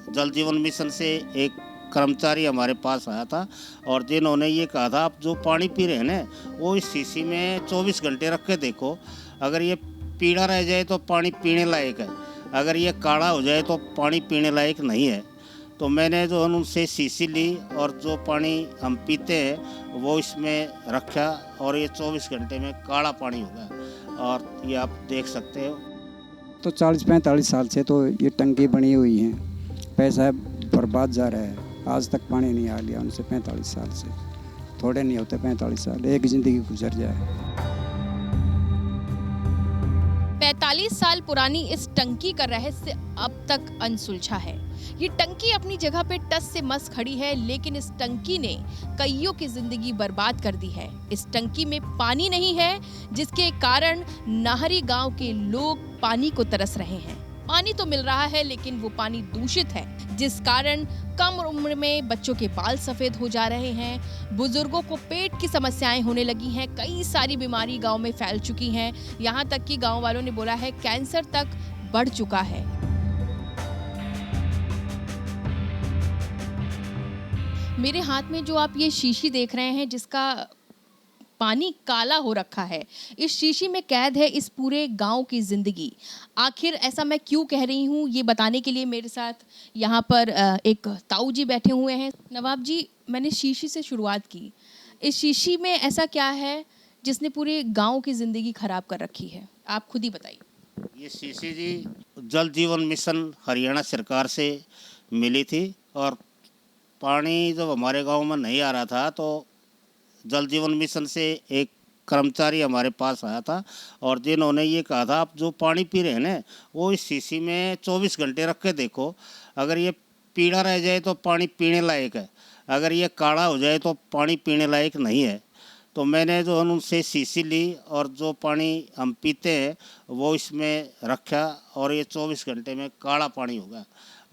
जल जीवन मिशन से एक कर्मचारी हमारे पास आया था और जिन्होंने ये कहा था आप जो पानी पी रहे हैं ना वो इस शीशी में 24 घंटे रख के देखो, अगर ये पीला रह जाए तो पानी पीने लायक है, अगर ये काला हो जाए तो पानी पीने लायक नहीं है। तो मैंने जो उनसे शीशी ली और जो पानी हम पीते हैं वो इसमें रखा और ये 24 घंटे में काला पानी हो गया और ये आप देख सकते हो। तो 40-45 साल से तो ये टंकी बनी हुई है, पैसा बर्बाद जा रहा है। आज तक पानी नहीं आ लिया उनसे 45 साल से। थोड़े नहीं होते 45 साल, एक ज़िंदगी गुजर जाए। 45 साल पुरानी इस टंकी का रहस्य अब तक अनसुलझा है। ये टंकी अपनी जगह पे टस से मस खड़ी है, लेकिन इस टंकी ने कईयों की जिंदगी बर्बाद कर दी है। इस टंकी में पानी नहीं है, जिसके कारण नाहरी गांव के लोग पानी को तरस रहे हैं। पानी तो मिल रहा है, लेकिन वो पानी दूषित है, जिस कारण कम उम्र में बच्चों के बाल सफेद हो जा रहे हैं, बुजुर्गों को पेट की समस्याएं होने लगी हैं, कई सारी बीमारी गांव में फैल चुकी हैं, यहाँ तक कि गांव वालों ने बोला है कैंसर तक बढ़ चुका है। मेरे हाथ में जो आप ये शीशी देख रहे हैं, जिसका पानी काला हो रखा है, इस शीशी में कैद है इस पूरे गांव की जिंदगी। आखिर ऐसा मैं क्यों कह रही हूँ, ये बताने के लिए मेरे साथ यहाँ पर एक ताऊ जी बैठे हुए हैं। नवाब जी, मैंने शीशी से शुरुआत की। इस शीशी में ऐसा क्या है जिसने पूरे गांव की जिंदगी खराब कर रखी है, आप खुद ही बताइए। ये शीशी जी जल जीवन मिशन हरियाणा सरकार से मिली थी और पानी जब हमारे गांव में नहीं आ रहा था तो जल जीवन मिशन से एक कर्मचारी हमारे पास आया था और जिन्होंने ये कहा था आप जो पानी पी रहे हैं ना वो इस शीशी में 24 घंटे रख के देखो, अगर ये पीला रह जाए तो पानी पीने लायक है, अगर ये काला हो जाए तो पानी पीने लायक नहीं है। तो मैंने जो उनसे शीशी ली और जो पानी हम पीते हैं वो इसमें रखा और ये 24 घंटे में काला पानी हो गया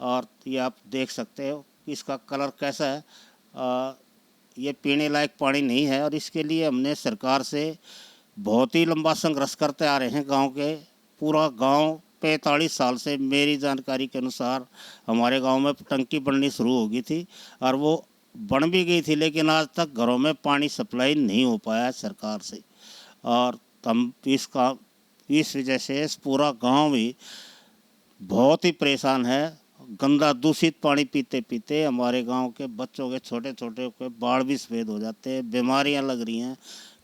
और ये आप देख सकते हो इसका कलर कैसा है। ये पीने लायक पानी नहीं है और इसके लिए हमने सरकार से बहुत ही लंबा संघर्ष करते आ रहे हैं। गांव के पूरा गांव 45 साल से मेरी जानकारी के अनुसार हमारे गांव में टंकी बननी शुरू हो गई थी और वो बन भी गई थी, लेकिन आज तक घरों में पानी सप्लाई नहीं हो पाया है सरकार से और हम इस वजह से इस पूरा गांव ही बहुत ही परेशान है। गंदा दूषित पानी पीते पीते हमारे गांव के बच्चों के छोटे छोटे के बाल भी सफ़ेद हो जाते हैं, बीमारियां लग रही हैं,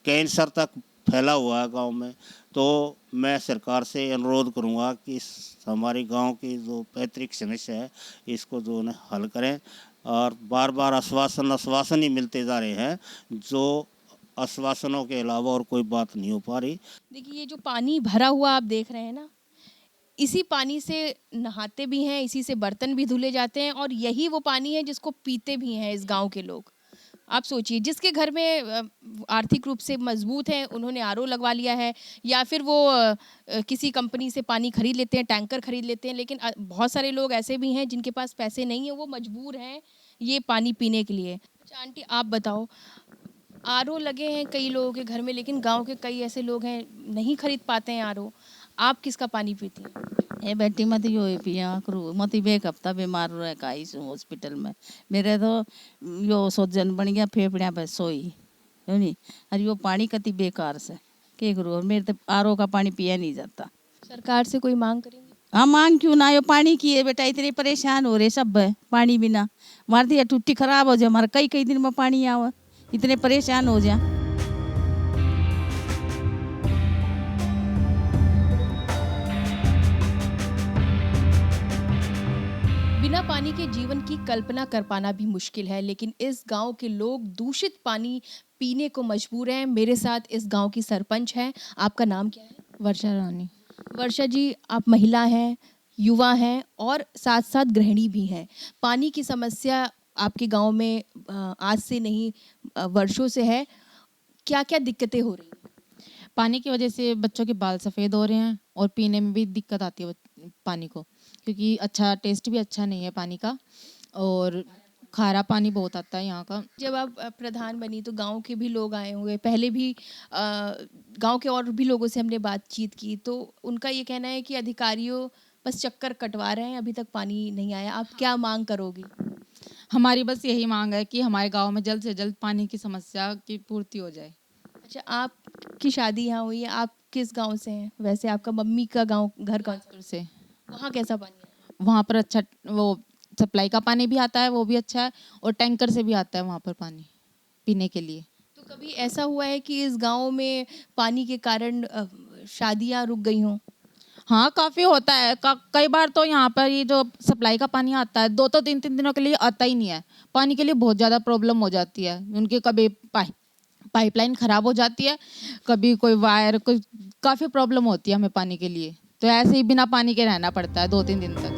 कैंसर तक फैला हुआ है गांव में। तो मैं सरकार से अनुरोध करूंगा कि हमारे गांव की जो पैतृक समस्या है इसको जो उन्हें हल करें और बार बार आश्वासन ही मिलते जा रहे हैं, जो आश्वासनों के अलावा और कोई बात नहीं हो पा रही। देखिए, ये जो पानी भरा हुआ आप देख रहे हैं ना, इसी पानी से नहाते भी हैं, इसी से बर्तन भी धुले जाते हैं और यही वो पानी है जिसको पीते भी हैं इस गांव के लोग। आप सोचिए, जिसके घर में आर्थिक रूप से मजबूत हैं, उन्होंने आरओ लगवा लिया है या फिर वो किसी कंपनी से पानी खरीद लेते हैं, टैंकर खरीद लेते हैं, लेकिन बहुत सारे लोग ऐसे भी हैं जिनके पास पैसे नहीं है, वो मजबूर हैं ये पानी पीने के लिए। अच्छा आंटी, आप बताओ, आरओ लगे हैं कई लोगों के घर में, लेकिन गांव के कई ऐसे लोग हैं नहीं खरीद पाते हैं आरओ। आप किसका पानी पीती हैं? ए बेटी मत यो पिया करू मत एक हफ्ता बीमार रह का आई हॉस्पिटल में। मेरे तो यो सोजन बन गया फेफड़िया पे सोई है नी। और यो पानी कति बेकार से के करूँ, और मेरे तो आरओ का पानी पिया नहीं जाता। सरकार से कोई मांग करेंगे? हाँ मांग क्यों ना, यो पानी की है बेटा, इतने परेशान हो रहे सब है पानी बिना। हमारी तो टूटी खराब हो जाए, हमारा कई कई दिन में पानी आवे, इतने परेशान हो जाए। बिना पानी के जीवन की कल्पना कर पाना भी मुश्किल है, लेकिन इस गांव के लोग दूषित पानी पीने को मजबूर हैं। मेरे साथ इस गांव की सरपंच है। आपका नाम क्या है? वर्षा रानी। वर्षा जी, आप महिला हैं, युवा हैं और साथ साथ गृहिणी भी हैं। पानी की समस्या आपके गांव में आज से नहीं वर्षों से है। क्या क्या दिक्कतें हो रही हैं? पानी की वजह से बच्चों के बाल सफ़ेद हो रहे हैं और पीने में भी दिक्कत आती है पानी को, क्योंकि अच्छा टेस्ट भी अच्छा नहीं है पानी का और खारा पानी बहुत आता है यहाँ का। जब आप प्रधान बनी तो गांव के भी लोग आए हुए, पहले भी गांव के और भी लोगों से हमने बातचीत की, तो उनका ये कहना है कि अधिकारियों बस चक्कर कटवा रहे हैं, अभी तक पानी नहीं आया। आप क्या मांग करोगी? हमारी बस यही मांग है कि हमारे गांव में जल्द से जल्द पानी की समस्या की पूर्ति हो जाए। अच्छा, आपकी शादी यहाँ हुई है, आप किस गांव से हैं? वैसे आपका मम्मी का गांव घर कौन सा? से वहाँ कैसा पानी है? वहाँ पर अच्छा वो सप्लाई का पानी भी आता है, वो भी अच्छा है, और टैंकर से भी आता है वहाँ पर पानी पीने के लिए। तो कभी ऐसा हुआ है कि इस गांव में पानी के कारण शादियां रुक गई हों? हाँ, काफ़ी होता है। कई बार तो यहाँ पर ये जो सप्लाई का पानी आता है 2 3 दिनों के लिए आता ही नहीं है। पानी के लिए बहुत ज़्यादा प्रॉब्लम हो जाती है। उनके कभी पाइपलाइन ख़राब हो जाती है, कभी कोई वायर, कोई काफ़ी प्रॉब्लम होती है हमें पानी के लिए। तो ऐसे ही बिना पानी के रहना पड़ता है 2 3 दिन तक।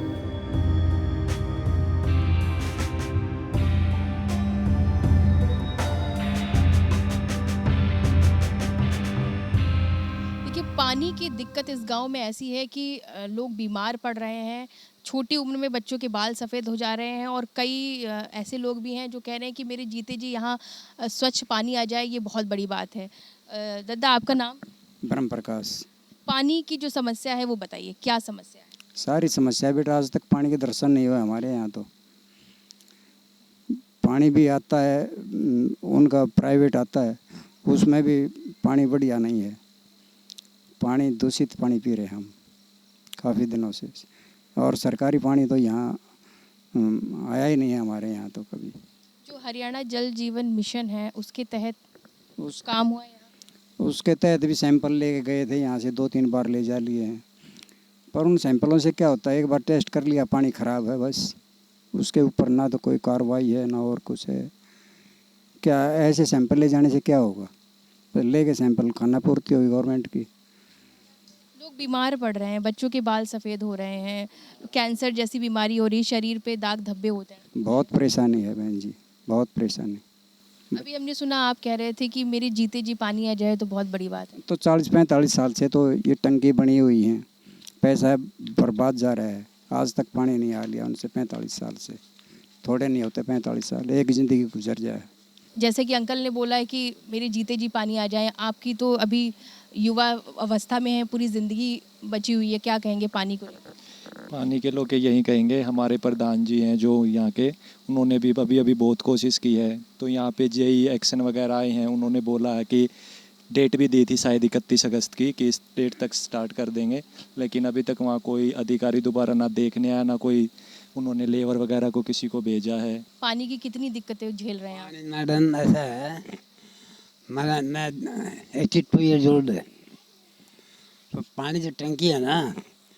देखिए, पानी की दिक्कत इस गांव में ऐसी है कि लोग बीमार पड़ रहे हैं, छोटी उम्र में बच्चों के बाल सफ़ेद हो जा रहे हैं, और कई ऐसे लोग भी हैं जो कह रहे हैं कि मेरे जीते जी यहाँ स्वच्छ पानी आ जाए, ये बहुत बड़ी बात है। दादा, आपका नाम? ब्रह्म प्रकाश। पानी की जो समस्या है वो बताइए, क्या समस्या है? सारी समस्या बेटा, आज तक पानी के दर्शन नहीं हुए हमारे यहाँ। तो पानी भी आता है, उनका प्राइवेट आता है, उसमें भी पानी बढ़िया नहीं है। पानी दूषित पानी पी रहे हैं हम काफ़ी दिनों से, और सरकारी पानी तो यहाँ आया ही नहीं है हमारे यहाँ तो कभी। जो हरियाणा जल जीवन मिशन है उसके तहत उस काम हुआ है यहाँ? उसके तहत भी सैंपल लेके गए थे यहाँ से, 2 3 बार ले जा लिए हैं, पर उन सैंपलों से क्या होता है, एक बार टेस्ट कर लिया पानी ख़राब है, बस उसके ऊपर ना तो कोई कार्रवाई है ना और कुछ है। क्या ऐसे सैंपल ले जाने से क्या होगा? तो लेके सैंपल खाना पूर्ति होगी गवर्नमेंट की। लोग बीमार पड़ रहे हैं, बच्चों के बाल सफ़ेद हो रहे हैं, कैंसर जैसी बीमारी हो रही है, शरीर पे दाग धब्बे होते हैं। बहुत परेशानी है बहन जी, बहुत परेशानी। अभी हमने सुना, आप कह रहे थे कि मेरे जीते जी पानी आ जाए तो बहुत बड़ी बात है। तो 40 45 साल से तो ये टंकी बनी हुई हैं, पैसा बर्बाद जा रहा है, आज तक पानी नहीं आ लिया उनसे 45 साल से। थोड़े नहीं होते 45 साल, एक ज़िंदगी गुजर जाए। जैसे कि अंकल ने बोला है कि मेरे जीते जी पानी आ जाए, आपकी तो अभी युवा अवस्था में है, पूरी ज़िंदगी बची हुई है, क्या कहेंगे पानी को लेकर? पानी के लोग यही कहेंगे, हमारे प्रधान जी हैं जो यहाँ के, उन्होंने भी अभी बहुत कोशिश की है। तो यहाँ पे जेई एक्शन वगैरह आए हैं, उन्होंने बोला है कि डेट भी दी थी शायद 31 अगस्त की कि इस डेट तक स्टार्ट कर देंगे, लेकिन अभी तक वहाँ कोई अधिकारी दोबारा ना देखने आया, ना कोई उन्होंने लेबर वगैरह को किसी को भेजा है। पानी की कितनी दिक्कतें झेल रहे हैं आप? मैडम ऐसा है, मैं 82 ईयर्स ओल्ड है, तो पानी जो टंकी है ना,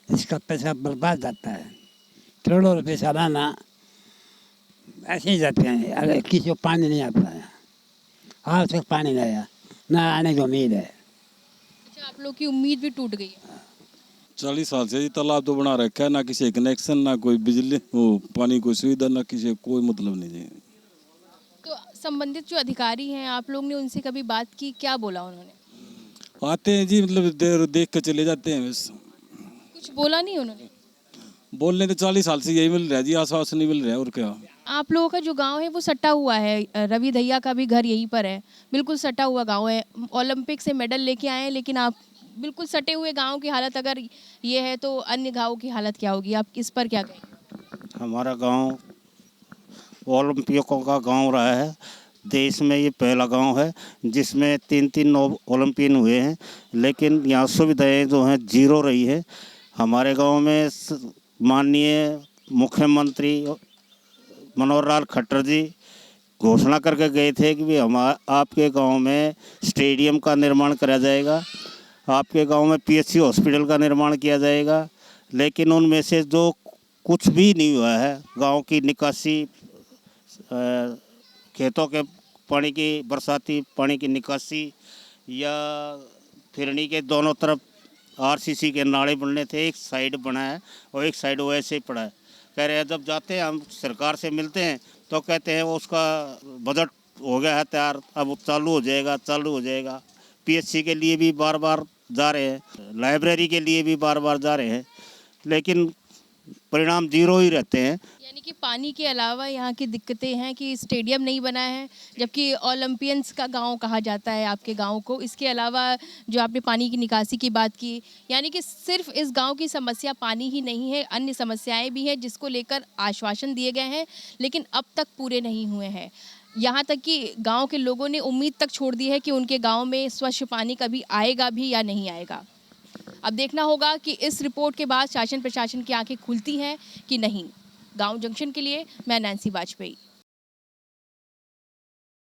इसका पैसा बर्बाद जाता है। करोड़ों रुपये सालाना ऐसे ही जाते हैं, अगर किसी को पानी नहीं आता है। आज तक पानी नहीं आया, ना आने की उम्मीद है। अच्छा, आप लोग की उम्मीद भी टूट गई है। 40 साल से जी तालाब तो बना रखा है, ना किसी कनेक्शन, ना कोई बिजली वो पानी कोई सुविधा, ना किसी कोई मतलब नहीं जी। तो संबंधित जो अधिकारी हैं, आप लोग ने उनसे कभी बात की, क्या बोला उन्होंने? आते हैं जी, मतलब देख कर चले जाते हैं बस। कुछ बोला नहीं उन्होंने? बोलने तो 40 साल से यही मिल रहा है जी, आश्वासन नहीं मिल रहा है और क्या। आप लोगों का जो गांव है वो सटा हुआ है, रवि दहिया का भी घर यहीं पर है, बिल्कुल सटा हुआ गांव है। ओलंपिक से मेडल लेके आए हैं, लेकिन आप बिल्कुल सटे हुए गांव की हालत अगर ये है तो अन्य गांव की हालत क्या होगी? आप इस पर क्या कहेंगे? हमारा गांव ओलंपिकों का गांव रहा है, देश में ये पहला गांव है जिसमें 3 ओलंपियन हुए हैं, लेकिन यहाँ सुविधाएं जो हैं जीरो रही है। हमारे गांव में माननीय मुख्यमंत्री मनोहर लाल खट्टर जी घोषणा करके गए थे कि आपके गांव में स्टेडियम का निर्माण करा जाएगा, आपके गांव में पीएचसी हॉस्पिटल का निर्माण किया जाएगा, लेकिन उनमें से जो कुछ भी नहीं हुआ है। गांव की निकासी, खेतों के पानी की, बरसाती पानी की निकासी, या फिरनी के दोनों तरफ आरसीसी के नाले बनने थे, एक साइड बना है और एक साइड वैसे ही पड़ा है। कह रहे हैं जब जाते हैं हम सरकार से मिलते हैं तो कहते हैं वो उसका बजट हो गया है तैयार, अब चालू हो जाएगा। पीएचसी के लिए भी बार बार जा रहे हैं, लाइब्रेरी के लिए भी बार बार जा रहे हैं, लेकिन परिणाम जीरो ही रहते हैं। यानी कि पानी के अलावा यहाँ की दिक्कतें हैं कि स्टेडियम नहीं बना है, जबकि ओलंपियंस का गांव कहा जाता है आपके गांव को। इसके अलावा जो आपने पानी की निकासी की बात की, यानी कि सिर्फ इस गांव की समस्या पानी ही नहीं है, अन्य समस्याएं भी हैं जिसको लेकर आश्वासन दिए गए हैं, लेकिन अब तक पूरे नहीं हुए हैं। यहाँ तक कि गांव के लोगों ने उम्मीद तक छोड़ दी है कि उनके गांव में स्वच्छ पानी कभी आएगा भी या नहीं आएगा। अब देखना होगा कि इस रिपोर्ट के बाद शासन प्रशासन की आंखें खुलती हैं कि नहीं। गांव जंक्शन के लिए मैं नैन्सी वाजपेयी।